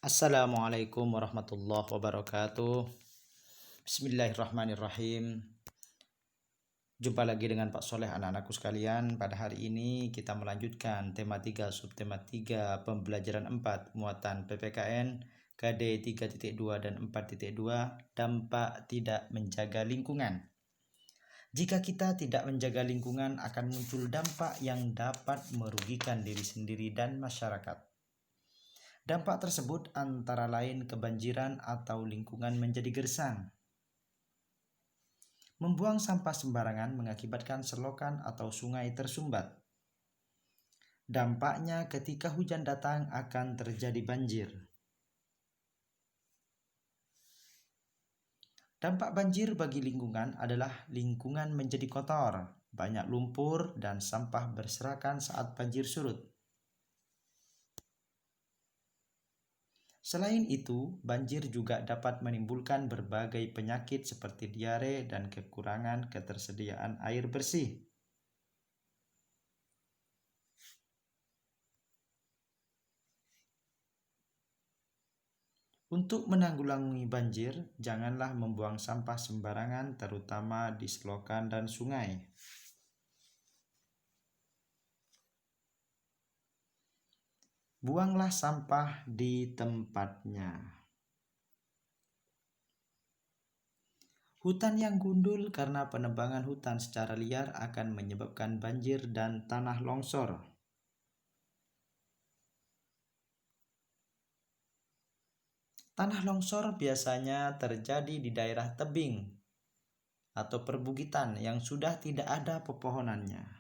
Assalamualaikum warahmatullahi wabarakatuh. Bismillahirrahmanirrahim. Jumpa lagi dengan Pak Soleh, anak-anakku sekalian. Pada hari ini kita melanjutkan tema 3 subtema 3 pembelajaran 4 muatan PPKN KD 3.2 dan 4.2 dampak tidak menjaga lingkungan. Jika kita tidak menjaga lingkungan akan muncul dampak yang dapat merugikan diri sendiri dan masyarakat. Dampak tersebut antara lain kebanjiran atau lingkungan menjadi gersang. Membuang sampah sembarangan mengakibatkan selokan atau sungai tersumbat. Dampaknya ketika hujan datang akan terjadi banjir. Dampak banjir bagi lingkungan adalah lingkungan menjadi kotor, banyak lumpur dan sampah berserakan saat banjir surut. Selain itu, banjir juga dapat menimbulkan berbagai penyakit seperti diare dan kekurangan ketersediaan air bersih. Untuk menanggulangi banjir, janganlah membuang sampah sembarangan terutama di selokan dan sungai. Buanglah sampah di tempatnya. Hutan yang gundul karena penebangan hutan secara liar akan menyebabkan banjir dan tanah longsor. Tanah longsor biasanya terjadi di daerah tebing atau perbukitan yang sudah tidak ada pepohonannya.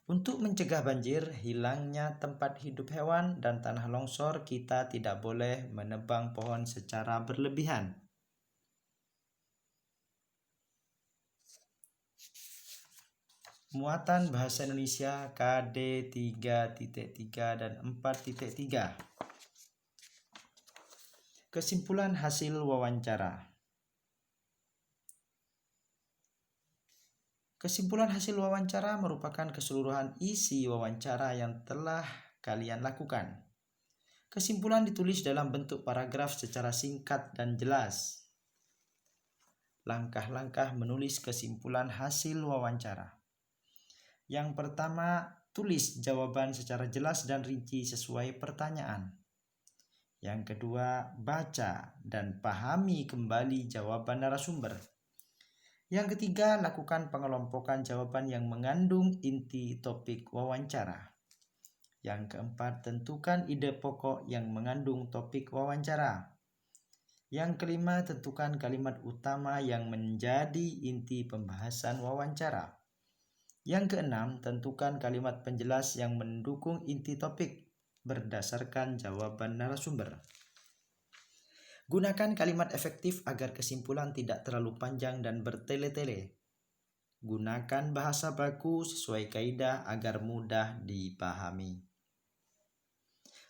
Untuk mencegah banjir, hilangnya tempat hidup hewan, dan tanah longsor, kita tidak boleh menebang pohon secara berlebihan. Muatan Bahasa Indonesia KD 3.3 dan 4.3. Kesimpulan hasil wawancara. Kesimpulan hasil wawancara merupakan keseluruhan isi wawancara yang telah kalian lakukan. Kesimpulan ditulis dalam bentuk paragraf secara singkat dan jelas. Langkah-langkah menulis kesimpulan hasil wawancara. Yang pertama, tulis jawaban secara jelas dan rinci sesuai pertanyaan. Yang kedua, baca dan pahami kembali jawaban narasumber. Yang ketiga, lakukan pengelompokan jawaban yang mengandung inti topik wawancara. Yang keempat, tentukan ide pokok yang mengandung topik wawancara. Yang kelima, tentukan kalimat utama yang menjadi inti pembahasan wawancara. Yang keenam, tentukan kalimat penjelas yang mendukung inti topik berdasarkan jawaban narasumber. Gunakan kalimat efektif agar kesimpulan tidak terlalu panjang dan bertele-tele. Gunakan bahasa baku sesuai kaidah agar mudah dipahami.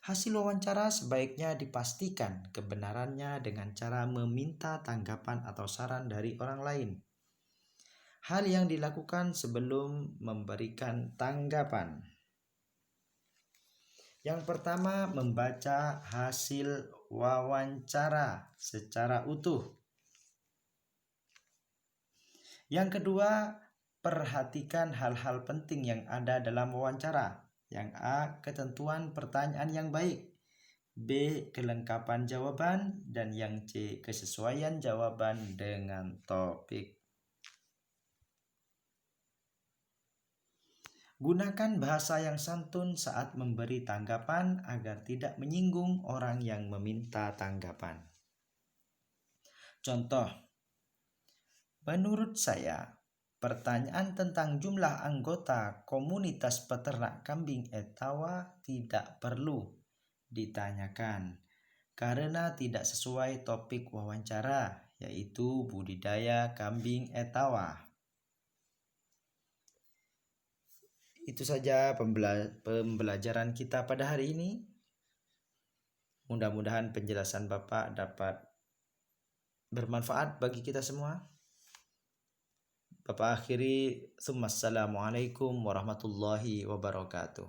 Hasil wawancara sebaiknya dipastikan kebenarannya dengan cara meminta tanggapan atau saran dari orang lain. Hal yang dilakukan sebelum memberikan tanggapan. Yang pertama, membaca hasil wawancara secara utuh. Yang kedua, perhatikan hal-hal penting yang ada dalam wawancara. Yang A, ketentuan pertanyaan yang baik. B, kelengkapan jawaban. Dan yang C, kesesuaian jawaban dengan topik. Gunakan bahasa yang santun saat memberi tanggapan agar tidak menyinggung orang yang meminta tanggapan. Contoh, menurut saya, pertanyaan tentang jumlah anggota komunitas peternak kambing Etawa tidak perlu ditanyakan karena tidak sesuai topik wawancara, yaitu budidaya kambing Etawa. Itu saja pembelajaran kita pada hari ini. Mudah-mudahan penjelasan Bapak dapat bermanfaat bagi kita semua. Bapak akhiri, assalamualaikum warahmatullahi wabarakatuh.